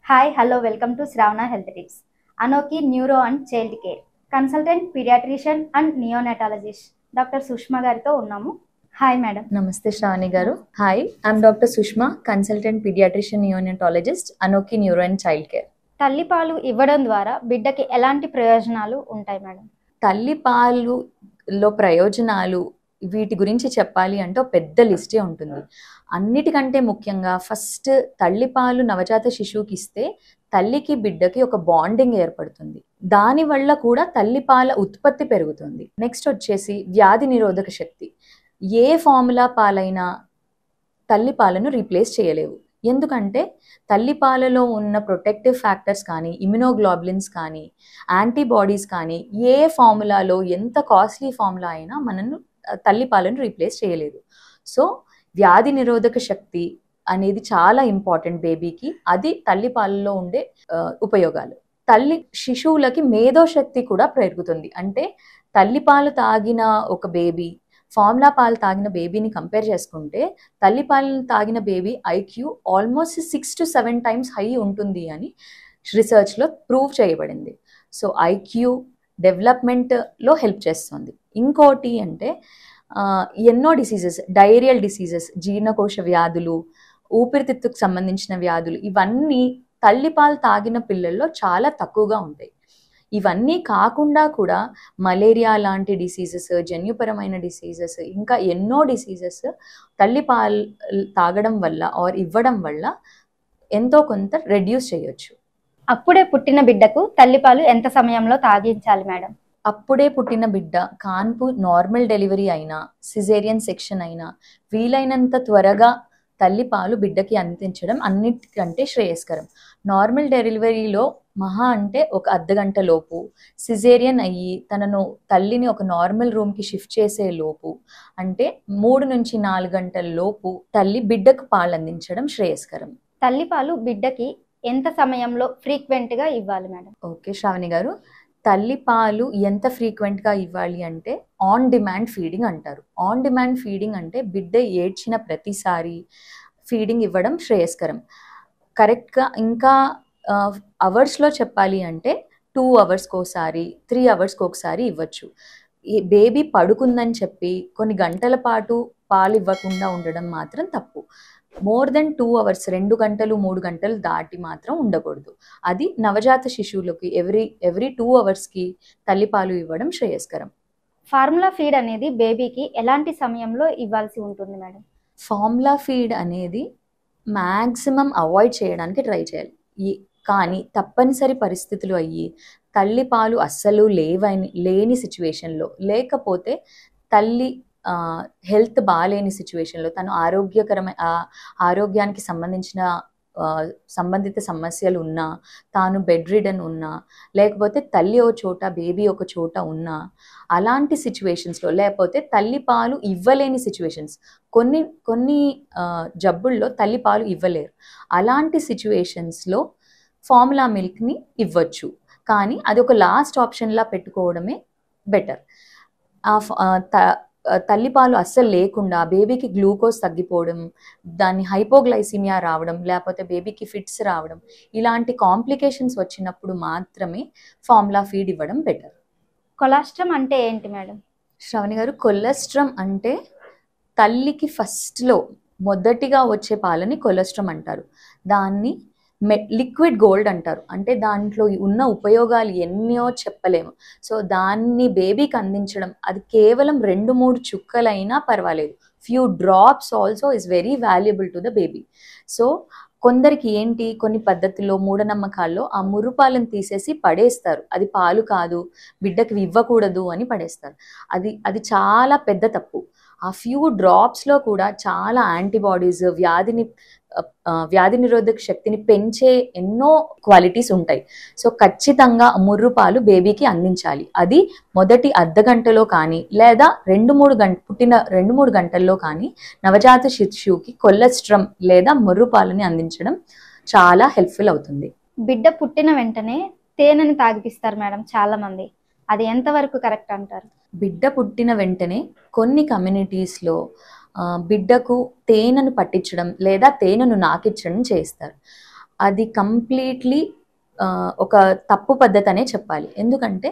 Hi hello welcome to Shravana health tips. Anoki neuro and child care consultant paediatrician and neonatologist doctor Sushma గారితో ఉన్నాము. Hi madam. నమస్తే Shravani garu. Hi, I'm doctor Sushma, consultant paediatrician neonatologist, Anoki neuro and child care. తల్లిపాలు ఇవ్వడం ద్వారా బిడ్డకి ఎలాంటి ప్రయోజనాలు ఉంటాయి మేడం? తల్లిపాలులో ప్రయోజనాలు వీటి గురించి చెప్పాలి అంటే ఒక పెద్ద లిస్టే ఉంటుంది. అన్నిటికంటే ముఖ్యంగా ఫస్ట్ తల్లిపాలు నవజాత శిశువుకి ఇస్తే తల్లికి బిడ్డకి ఒక బాండింగ్ ఏర్పడుతుంది. దానివల్ల కూడా తల్లిపాల ఉత్పత్తి పెరుగుతుంది. నెక్స్ట్ వచ్చేసి వ్యాధి నిరోధక శక్తి. ఏ ఫార్ములా పాలైనా తల్లిపాలను రీప్లేస్ చేయలేవు. ఎందుకంటే తల్లిపాలలో ఉన్న ప్రొటెక్టివ్ ఫ్యాక్టర్స్ కానీ, ఇమ్యునోగ్లోబులిన్స్ కానీ, యాంటీబాడీస్ కానీ ఏ ఫార్ములాలో ఎంత కాస్ట్లీ ఫార్ములా అయినా మనను తల్లిపాలను రీప్లేస్ చేయలేదు. సో వ్యాధి నిరోధక శక్తి అనేది చాలా ఇంపార్టెంట్ బేబీకి. అది తల్లిపాలలో ఉండే ఉపయోగాలు. శిశువులకి మేధోశక్తి కూడా పెరుగుతుంది. అంటే తల్లిపాలు తాగిన ఒక బేబీ ఫార్ములా పాలు తాగిన బేబీని కంపేర్ చేసుకుంటే తల్లిపాలను తాగిన baby IQ almost 6 to 7 times high ఉంటుంది అని రీసెర్చ్లో ప్రూవ్ చేయబడింది. సో ఐక్యూ డెవలప్మెంట్లో హెల్ప్ చేస్తుంది. ఇంకోటి అంటే ఎన్నో డిసీజెస్, డైరియల్ డిసీజెస్, జీర్ణకోశ వ్యాధులు, ఊపిరితిత్తుకు సంబంధించిన వ్యాధులు, ఇవన్నీ తల్లిపాలు తాగిన పిల్లల్లో చాలా తక్కువగా ఉంటాయి. ఇవన్నీ కాకుండా కూడా మలేరియా లాంటి డిసీజెస్, జన్యుపరమైన డిసీజెస్, ఇంకా ఎన్నో డిసీజెస్ తల్లిపాలు తాగడం వల్ల ఆర్ ఇవ్వడం వల్ల ఎంతో కొంత రెడ్యూస్ చేయొచ్చు. అప్పుడే పుట్టిన బిడ్డకు తల్లిపాలు ఎంత సమయంలో తాగించాలి మేడం? అప్పుడే పుట్టిన బిడ్డ కాన్పు నార్మల్ డెలివరీ అయినా, సిజేరియన్ సెక్షన్ అయినా వీలైనంత త్వరగా తల్లిపాలు బిడ్డకి అందించడం అన్నిటికంటే శ్రేయస్కరం. నార్మల్ డెలివరీలో మహా అంటే ఒక అర్ధగంట లోపు, సిజేరియన్ అయ్యి తల్లిని ఒక నార్మల్ రూమ్కి షిఫ్ట్ చేసే లోపు, అంటే 3 నుంచి 4 గంటల లోపు తల్లి బిడ్డకు పాలు అందించడం శ్రేయస్కరం. తల్లిపాలు బిడ్డకి ఎంత సమయంలో ఫ్రీక్వెంట్గా ఇవ్వాలి మేడం? ఓకే శ్రావణి గారు, తల్లిపాలు ఎంత ఫ్రీక్వెంట్గా ఇవ్వాలి అంటే ఆన్ డిమాండ్ ఫీడింగ్ అంటారు. ఆన్ డిమాండ్ ఫీడింగ్ అంటే బిడ్డ ఏడ్చిన ప్రతిసారి ఫీడింగ్ ఇవ్వడం శ్రేయస్కరం. కరెక్ట్గా ఇంకా అవర్స్లో చెప్పాలి అంటే 2 hours ఒకసారి, 3 hours ఒకసారి ఇవ్వచ్చు. ఈ బేబీ పడుకుందని చెప్పి కొన్ని గంటల పాటు పాలు ఇవ్వకుండా ఉండడం మాత్రం తప్పు. మోర్ దెన్ 2 hours, 2 గంటలు 3 గంటలు దాటి మాత్రం ఉండకూడదు. అది నవజాత శిశువులకి ఎవ్రీ 2 hours తల్లిపాలు ఇవ్వడం శ్రేయస్కరం. ఫార్ములా ఫీడ్ అనేది బేబీకి ఎలాంటి సమయంలో ఇవ్వాల్సి ఉంటుంది మేడం? ఫార్ములా ఫీడ్ అనేది మ్యాక్సిమం అవాయిడ్ చేయడానికి ట్రై చేయాలి. కానీ తప్పనిసరి పరిస్థితులు అయ్యి తల్లిపాలు అస్సలు లేని సిచ్యువేషన్లో, లేకపోతే తల్లి హెల్త్ బాగాలేని సిచ్యువేషన్లో, తను ఆరోగ్యానికి సంబంధిత సమస్యలు ఉన్నా, తాను బెడ్ రిడన్ ఉన్నా, లేకపోతే తల్లి ఒక చోట బేబీ ఒక చోట ఉన్నా, అలాంటి సిచ్యువేషన్స్లో, లేకపోతే తల్లిపాలు ఇవ్వలేని సిచ్యువేషన్స్, కొన్ని జబ్బుల్లో తల్లిపాలు ఇవ్వలేరు. అలాంటి సిచ్యువేషన్స్లో ఫార్ములా మిల్క్ని ఇవ్వచ్చు. కానీ అది ఒక లాస్ట్ ఆప్షన్లా పెట్టుకోవడమే బెటర్. తల్లిపాలు అస్సలు లేకుండా బేబీకి గ్లూకోజ్ తగ్గిపోవడం, దాన్ని హైపోగ్లైసిమియా రావడం, లేకపోతే బేబీకి ఫిట్స్ రావడం, ఇలాంటి కాంప్లికేషన్స్ వచ్చినప్పుడు మాత్రమే ఫార్ములా ఫీడ్ ఇవ్వడం బెటర్. కొలెస్ట్రాల్ అంటే ఏంటి మేడం? శ్రావణి గారు, కొలెస్ట్రాల్ అంటే తల్లికి ఫస్ట్లో మొదటిగా వచ్చే పాలని కొలెస్ట్రాల్ అంటారు. దాన్ని లిక్విడ్ గోల్డ్ అంటారు. అంటే దాంట్లో ఉన్న ఉపయోగాలు ఎన్నో చెప్పలేము. సో దాన్ని బేబీకి అందించడం, అది కేవలం 2-3 చుక్కలైనా పర్వాలేదు, few drops also is very valuable to the baby. So కొందరికి కొన్ని పద్ధతుల్లో, మూఢనమ్మకాల్లో ఆ మురుపాలను తీసేసి పడేస్తారు. అది పాలు కాదు, బిడ్డకి ఇవ్వకూడదు అని పడేస్తారు. అది చాలా పెద్ద తప్పు. ఆ ఫ్యూ డ్రాప్స్లో కూడా చాలా యాంటీబాడీస్, వ్యాధి నిరోధక శక్తిని పెంచే ఎన్నో క్వాలిటీస్ ఉంటాయి. సో ఖచ్చితంగా ముర్రుపాలు బేబీకి అందించాలి. అది మొదటి అర్ధగంటలో కానీ, లేదా పుట్టిన 2-3 గంటల్లో కానీ నవజాత శిశువుకి కొలెస్ట్రాల్ లేదా ముర్రుపాలని అందించడం చాలా హెల్ప్ఫుల్ అవుతుంది. బిడ్డ పుట్టిన వెంటనే తేనెని తాగిపిస్తారు మేడం చాలా మంది, అది ఎంతవరకు కరెక్ట్ అంటారు? బిడ్డ పుట్టిన వెంటనే కొన్ని కమ్యూనిటీస్లో బిడ్డకు తేనెను పట్టించడం లేదా తేనెను నాకించడం చేస్తారు. అది కంప్లీట్లీ ఒక తప్పు పద్ధతి అనే చెప్పాలి. ఎందుకంటే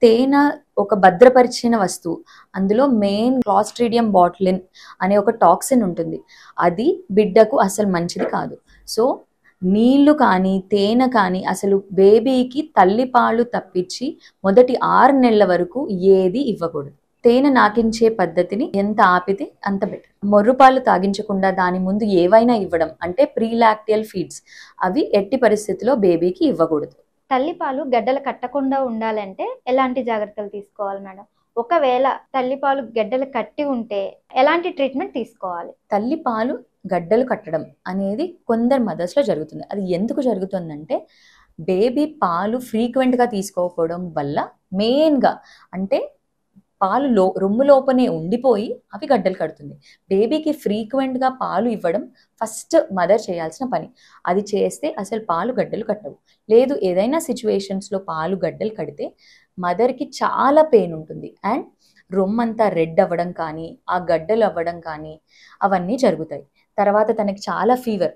తేనె ఒక భద్రపరిచిన వస్తువు. అందులో మెయిన్ క్లాస్ట్రీడియం బాటిలిన్ అనే ఒక టాక్సిన్ ఉంటుంది. అది బిడ్డకు అసలు మంచిది కాదు. సో నీళ్లు కానీ తేనె కానీ అసలు బేబీకి తల్లిపాలు తప్పించి మొదటి 6 నెలల వరకు ఏది ఇవ్వకూడదు. తేనె నాకించే పద్ధతిని ఎంత ఆపితే అంత బెటర్. మొర్రుపాలు తాగించకుండా దాని ముందు ఏవైనా ఇవ్వడం అంటే ప్రీలాక్టియల్ ఫీడ్స్, అవి ఎట్టి పరిస్థితిలో బేబీకి ఇవ్వకూడదు. తల్లిపాలు గడ్డలు కట్టకుండా ఉండాలంటే ఎలాంటి జాగ్రత్తలు తీసుకోవాలి మేడం? ఒకవేళ తల్లిపాలు గడ్డలు కట్టి ఉంటే ఎలాంటి ట్రీట్మెంట్ తీసుకోవాలి? తల్లిపాలు గడ్డలు కట్టడం అనేది కొందరు మదర్స్లో జరుగుతుంది. అది ఎందుకు జరుగుతుందంటే బేబీ పాలు ఫ్రీక్వెంట్గా తీసుకోకపోవడం వల్ల మెయిన్గా, అంటే పాలు రొమ్ము లోపనే ఉండిపోయి అవి గడ్డలు కడుతుంది. బేబీకి ఫ్రీక్వెంట్గా పాలు ఇవ్వడం ఫస్ట్ మదర్ చేయాల్సిన పని. అది చేస్తే అసలు పాలు గడ్డలు కట్టవు. లేదు ఏదైనా సిచ్యువేషన్స్లో పాలు గడ్డలు కడితే మదర్కి చాలా పెయిన్ ఉంటుంది అండ్ రొమ్మంతా రెడ్ అవ్వడం కానీ ఆ గడ్డలు అవ్వడం కానీ అవన్నీ జరుగుతాయి. తర్వాత తనకి చాలా ఫీవర్,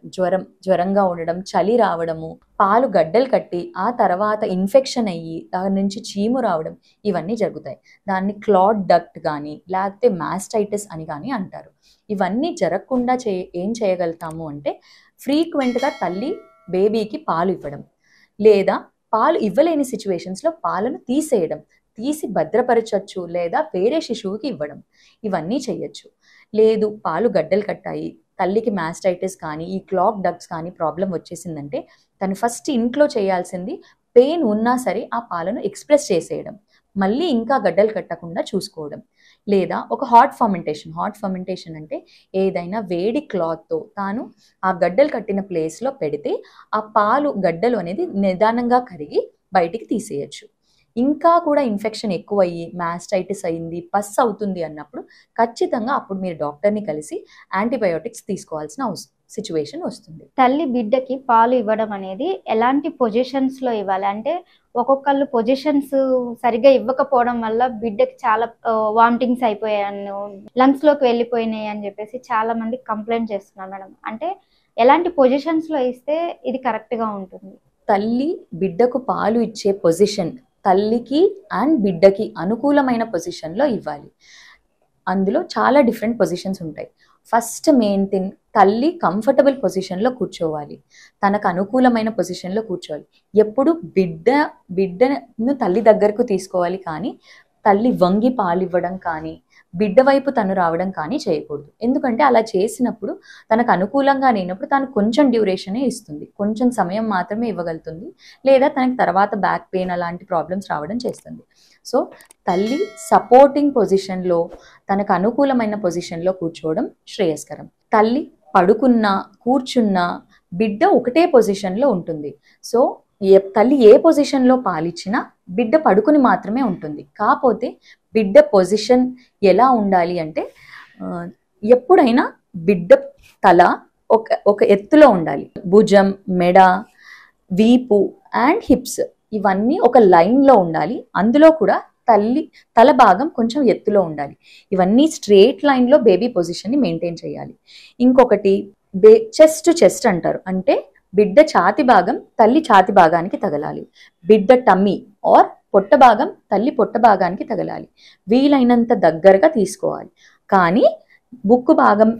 జ్వరంగా ఉండడం, చలి రావడము, పాలు గడ్డలు కట్టి ఆ తర్వాత ఇన్ఫెక్షన్ అయ్యి దాని నుంచి చీము రావడం, ఇవన్నీ జరుగుతాయి. దాన్ని క్లాట్ డక్ట్ కానీ లేకపోతే మాస్టైటిస్ అని కానీ అంటారు. ఇవన్నీ జరగకుండా ఏం చేయగలుగుతాము అంటే ఫ్రీక్వెంట్గా తల్లి బేబీకి పాలు ఇవ్వడం, లేదా పాలు ఇవ్వలేని సిచ్యువేషన్స్లో పాలను తీసి భద్రపరచచ్చు, లేదా వేరే శిశువుకి ఇవ్వడం, ఇవన్నీ చేయొచ్చు. లేదు పాలు గడ్డలు కట్టాయి, తల్లికి మాస్టైటిస్ కానీ ఈ క్లాక్ డక్ట్స్ కానీ ప్రాబ్లం వచ్చేసిందంటే తను ఫస్ట్ ఇంట్లో చేయాల్సింది పెయిన్ ఉన్నా సరే ఆ పాలను ఎక్స్ప్రెస్ చేసేయడం, మళ్ళీ ఇంకా గడ్డలు కట్టకుండా చూసుకోవడం. లేదా ఒక హాట్ ఫర్మెంటేషన్ అంటే ఏదైనా వేడి క్లాత్తో తాను ఆ గడ్డలు కట్టిన ప్లేస్లో పెడితే ఆ పాలు గడ్డలు అనేది నిదానంగా కరిగి బయటికి తీసేయచ్చు. ఇంకా కూడా ఇన్ఫెక్షన్ ఎక్కువయ్యి మాస్టైటిస్ అయింది, పస్ అవుతుంది అన్నప్పుడు ఖచ్చితంగా అప్పుడు మీరు డాక్టర్ని కలిసి యాంటీబయోటిక్స్ తీసుకోవాల్సిన సిచ్యువేషన్ వస్తుంది. తల్లి బిడ్డకి పాలు ఇవ్వడం అనేది ఎలాంటి పొజిషన్స్లో ఇవ్వాలి? అంటే ఒక్కొక్కళ్ళు పొజిషన్స్ సరిగా ఇవ్వకపోవడం వల్ల బిడ్డకి చాలా వామిటింగ్స్ అయిపోయాయని, లంగ్స్లోకి వెళ్ళిపోయినాయి అని చెప్పేసి చాలా మంది కంప్లైంట్ చేస్తున్నారు మేడం. అంటే ఎలాంటి పొజిషన్స్లో ఇస్తే ఇది కరెక్ట్గా ఉంటుంది? తల్లి బిడ్డకు పాలు ఇచ్చే పొజిషన్ తల్లికి అండ్ బిడ్డకి అనుకూలమైన పొజిషన్లో ఇవ్వాలి. అందులో చాలా డిఫరెంట్ పొజిషన్స్ ఉంటాయి. ఫస్ట్ మెయిన్ థింగ్, తల్లి కంఫర్టబుల్ పొజిషన్లో కూర్చోవాలి, తనకు అనుకూలమైన పొజిషన్లో కూర్చోవాలి. ఎప్పుడు బిడ్డను తల్లి దగ్గరకు తీసుకోవాలి, కానీ తల్లి వంగి పాలివ్వడం కానీ బిడ్డ వైపు తను రావడం కానీ చేయకూడదు. ఎందుకంటే అలా చేసినప్పుడు తనకు అనుకూలంగా లేనప్పుడు తను కొంచెం డ్యూరేషనే ఇస్తుంది, కొంచెం సమయం మాత్రమే ఇవ్వగలుగుతుంది, లేదా తనకి తర్వాత బ్యాక్ పెయిన్ అలాంటి ప్రాబ్లమ్స్ రావడం చేస్తుంది. సో తల్లి సపోర్టింగ్ పొజిషన్లో తనకు అనుకూలమైన పొజిషన్లో కూర్చోవడం శ్రేయస్కరం. తల్లి పడుకున్నా కూర్చున్నా బిడ్డ ఒకటే పొజిషన్లో ఉంటుంది. సో తల్లి ఏ పొజిషన్లో పాలిచ్చినా బిడ్డ పడుకుని మాత్రమే ఉంటుంది. కాకపోతే బిడ్డ పొజిషన్ ఎలా ఉండాలి అంటే ఎప్పుడైనా బిడ్డ తల ఒక ఎత్తులో ఉండాలి. భుజం, మెడ, వీపు అండ్ హిప్స్ ఇవన్నీ ఒక లైన్లో ఉండాలి. అందులో కూడా తల భాగం కొంచెం ఎత్తులో ఉండాలి. ఇవన్నీ స్ట్రేట్ లైన్లో బేబీ పొజిషన్ని మెయింటైన్ చేయాలి. ఇంకొకటి చెస్ట్ టు చెస్ట్ అంటారు, అంటే బిడ్డ ఛాతి భాగం తల్లి ఛాతి భాగానికి తగలాలి. బిడ్డ టమ్మీ ఆర్ పొట్ట భాగం తల్లి పొట్ట భాగానికి తగలాలి. వీలైనంత దగ్గరగా తీసుకోవాలి, కానీ బుక్కు భాగం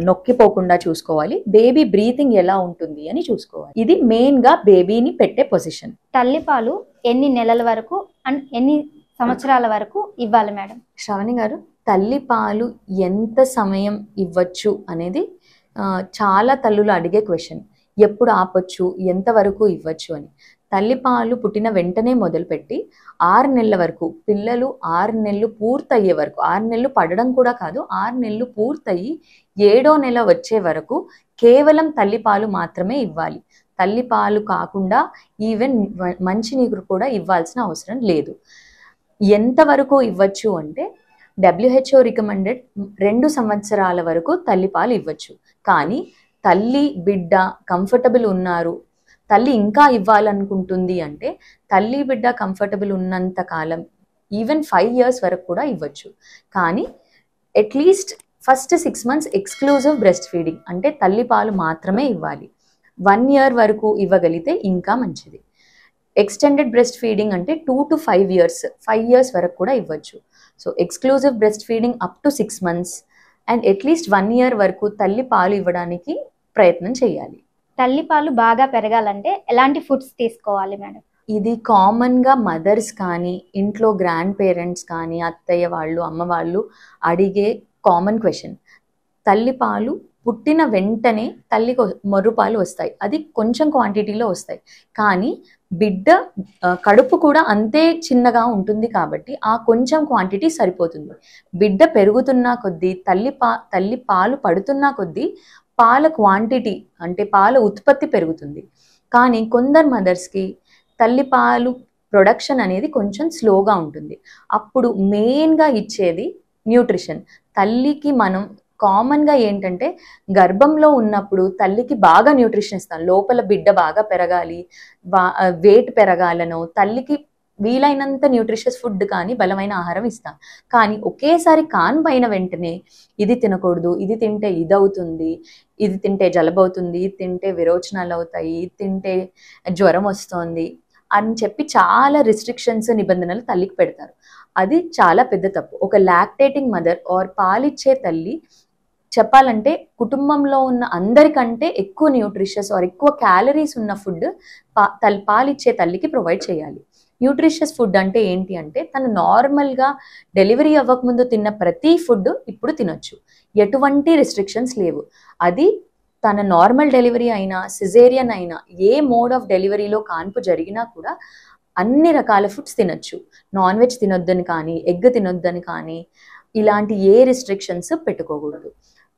నొక్కిపోకుండా చూసుకోవాలి. బేబీ బ్రీతింగ్ ఎలా ఉంటుంది అని చూసుకోవాలి. ఇది మెయిన్గా బేబీని పెట్టే పొజిషన్. తల్లిపాలు ఎన్ని నెలల వరకు అండ్ ఎన్ని సంవత్సరాల వరకు ఇవ్వాలి మేడం? శ్రావణి గారు, తల్లిపాలు ఎంత సమయం ఇవ్వచ్చు అనేది చాలా తల్లులు అడిగే క్వశ్చన్. ఎప్పుడు ఆపొచ్చు, ఎంతవరకు ఇవ్వచ్చు అని. తల్లిపాలు పుట్టిన వెంటనే మొదలుపెట్టి 6 నెలల వరకు, పిల్లలు 6 నెలలు పూర్తయ్యే వరకు, 6 నెలలు పడడం కూడా కాదు, 6 నెలలు పూర్తయి 7వ నెల వచ్చే వరకు కేవలం తల్లిపాలు మాత్రమే ఇవ్వాలి. తల్లిపాలు కాకుండా ఈవెన్ మంచినీరు కూడా ఇవ్వాల్సిన అవసరం లేదు. ఎంతవరకు ఇవ్వచ్చు అంటే WHO రికమెండెడ్ 2 సంవత్సరాల వరకు తల్లిపాలు ఇవ్వచ్చు. కానీ తల్లి బిడ్డ కంఫర్టబుల్ ఉన్నారు, తల్లి ఇంకా ఇవ్వాలనుకుంటుంది అంటే తల్లి బిడ్డ కంఫర్టబుల్ ఉన్నంత కాలం ఈవెన్ 5 years వరకు కూడా ఇవ్వచ్చు. కానీ at least first 6 months exclusive breast feeding అంటే తల్లిపాలు మాత్రమే ఇవ్వాలి. 1 year వరకు ఇవ్వగలిగితే ఇంకా మంచిది. ఎక్స్టెండెడ్ బ్రెస్ట్ ఫీడింగ్ అంటే 2 to 5 years, 5 years వరకు కూడా ఇవ్వచ్చు. So exclusive breast feeding up to 6 months and at least 1 year వరకు తల్లి పాలు ఇవ్వడానికి ప్రయత్నం చేయాలి. తల్లి పాలు బాగా పెరగాలంటే ఎలాంటి ఫుడ్స్ తీసుకోవాలి మేడం? ఇది కామన్గా మదర్స్ కానీ ఇంట్లో గ్రాండ్ పేరెంట్స్ కానీ అత్తయ్య వాళ్ళు అమ్మ వాళ్ళు అడిగే కామన్ క్వశ్చన్. తల్లి పాలు పుట్టిన వెంటనే తల్లికి మొర్రు పాలు వస్తాయి, అది కొంచెం క్వాంటిటీలో వస్తాయి, కానీ బిడ్డ కడుపు కూడా అంతే చిన్నగా ఉంటుంది కాబట్టి ఆ కొంచెం క్వాంటిటీ సరిపోతుంది. బిడ్డ పెరుగుతున్న కొద్దీ తల్లి పాలు పడుతున్న కొద్దీ పాల క్వాంటిటీ అంటే పాల ఉత్పత్తి పెరుగుతుంది. కానీ కొందరు మదర్స్కి తల్లి పాలు ప్రొడక్షన్ అనేది కొంచెం స్లోగా ఉంటుంది. అప్పుడు మెయిన్గా ఇచ్చేది న్యూట్రిషన్. తల్లికి మనం కామన్గా ఏంటంటే గర్భంలో ఉన్నప్పుడు తల్లికి బాగా న్యూట్రిషన్ ఇస్తాం, లోపల బిడ్డ బాగా పెరగాలి, వెయిట్ పెరగాలనో తల్లికి వీలైనంత న్యూట్రిషియస్ ఫుడ్ కానీ బలమైన ఆహారం ఇస్తాం. కానీ ఒకేసారి కాన్పైన వెంటనే ఇది తినకూడదు, ఇది తింటే ఇది అవుతుంది, ఇది తింటే జలుబు అవుతుంది, ఇది తింటే విరోచనాలు అవుతాయి, ఇది తింటే జ్వరం వస్తుంది అని చెప్పి చాలా రిస్ట్రిక్షన్స్ నిబంధనలు తల్లికి పెడతారు. అది చాలా పెద్ద తప్పు. ఒక లాక్టేటింగ్ మదర్ ఆర్ పాలిచ్చే తల్లి చెప్పాలంటే కుటుంబంలో ఉన్న అందరికంటే ఎక్కువ న్యూట్రిషియస్ ఆర్ ఎక్కువ క్యాలరీస్ ఉన్న ఫుడ్ పాలిచ్చే తల్లికి ప్రొవైడ్ చేయాలి. న్యూట్రిషియస్ ఫుడ్ అంటే ఏంటి అంటే తను నార్మల్గా డెలివరీ అవ్వకముందు తిన్న ప్రతి ఫుడ్ ఇప్పుడు తినొచ్చు, ఎటువంటి రెస్ట్రిక్షన్స్ లేవు. అది తన నార్మల్ డెలివరీ అయినా సిజేరియన్ అయినా ఏ మోడ్ ఆఫ్ డెలివరీలో కాన్పు జరిగినా కూడా అన్ని రకాల ఫుడ్స్ తినొచ్చు. నాన్ వెజ్ తినొద్దని కానీ ఎగ్ తినొద్దని కానీ ఇలాంటి ఏ రిస్ట్రిక్షన్స్ పెట్టుకోకూడదు.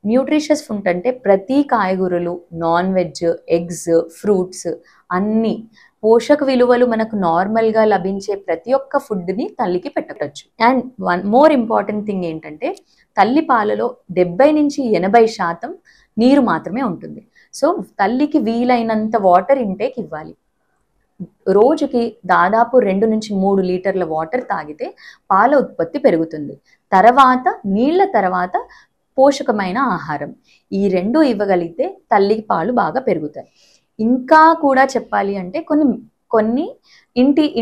న్యూట్రిషియస్ ఫుడ్ అంటే ప్రతి కాయగూరలు, నాన్ వెజ్, ఎగ్స్, ఫ్రూట్స్ అన్ని పోషక విలువలు మనకు నార్మల్గా లభించే ప్రతి ఒక్క ఫుడ్ని తల్లికి పెట్టవచ్చు. And one more important thing ఏంటంటే తల్లి పాలలో 70 నుంచి 80% నీరు మాత్రమే ఉంటుంది. సో తల్లికి వీలైనంత వాటర్ ఇంటేక్ ఇవ్వాలి. రోజుకి దాదాపు 2 నుంచి 3 లీటర్ల వాటర్ తాగితే పాల ఉత్పత్తి పెరుగుతుంది. తర్వాత నీళ్ల తర్వాత పోషకమైన ఆహారం, ఈ 2 ఇవ్వగలిగితే తల్లికి పాలు బాగా పెరుగుతాయి. ఇంకా కూడా చెప్పాలి అంటే కొన్ని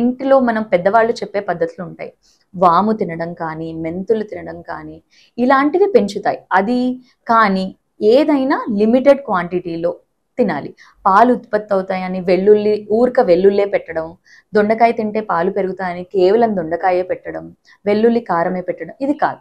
ఇంటిలో మనం పెద్దవాళ్ళు చెప్పే పద్ధతులు ఉంటాయి. వాము తినడం కానీ మెంతులు తినడం కానీ ఇలాంటివి పెంచుతాయి. అది కానీ ఏదైనా లిమిటెడ్ క్వాంటిటీలో తినాలి. పాలు ఉత్పత్తి అవుతాయని వెల్లుల్లే పెట్టడం, దొండకాయ తింటే పాలు పెరుగుతాయని కేవలం దొండకాయే పెట్టడం, వెల్లుల్లి కారమే పెట్టడం, ఇది కాదు.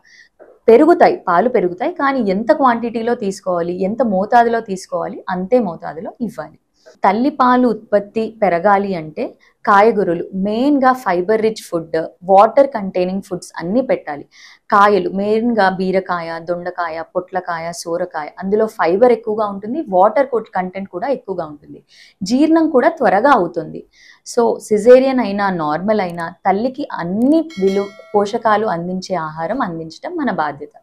పాలు పెరుగుతాయి, కానీ ఎంత క్వాంటిటీలో తీసుకోవాలి, ఎంత మోతాదులో తీసుకోవాలి అంతే మోతాదులో ఇవ్వాలి. తల్లి పాలు ఉత్పత్తి పెరగాలి అంటే కాయగూరలు, మెయిన్గా fibre rich food, water containing foods అన్నీ పెట్టాలి. కాయలు మెయిన్గా బీరకాయ, దొండకాయ, పొట్లకాయ, సోరకాయ, అందులో ఫైబర్ ఎక్కువగా ఉంటుంది, వాటర్ కంటెంట్ కూడా ఎక్కువగా ఉంటుంది, జీర్ణం కూడా త్వరగా అవుతుంది. సో సిజేరియన్ అయినా నార్మల్ అయినా తల్లికి అన్ని పోషకాలు అందించే ఆహారం అందించడం మన బాధ్యత.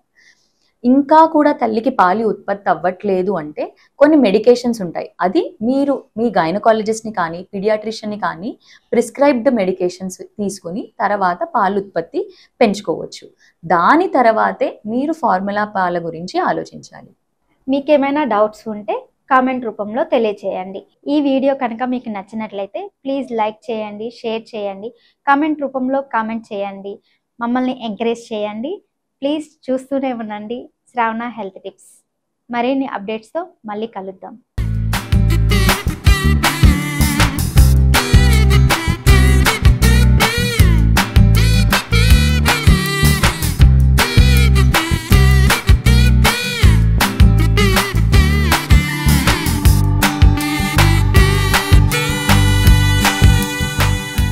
ఇంకా కూడా తల్లికి పాలు ఉత్పత్తి అవ్వట్లేదు అంటే కొన్ని మెడికేషన్స్ ఉంటాయి. అది మీరు మీ గైనకాలజిస్ట్ని కానీ పీడియాట్రిషియన్ని కానీ ప్రిస్క్రైబ్డ్ మెడికేషన్స్ తీసుకుని తర్వాత పాలు ఉత్పత్తి పెంచుకోవచ్చు. దాని తర్వాతే మీరు ఫార్ములా పాల గురించి ఆలోచించాలి. మీకేమైనా డౌట్స్ ఉంటే కామెంట్ రూపంలో తెలియచేయండి. ఈ వీడియో కనుక మీకు నచ్చినట్లయితే ప్లీజ్ లైక్ చేయండి, షేర్ చేయండి, కామెంట్ రూపంలో కామెంట్ చేయండి, మమ్మల్ని ఎంకరేజ్ చేయండి. ప్లీజ్ చూస్తూనే ఉండండి శ్రావణ హెల్త్ టిప్స్. మరిన్ని అప్డేట్స్తో మళ్ళీ కలుద్దాం.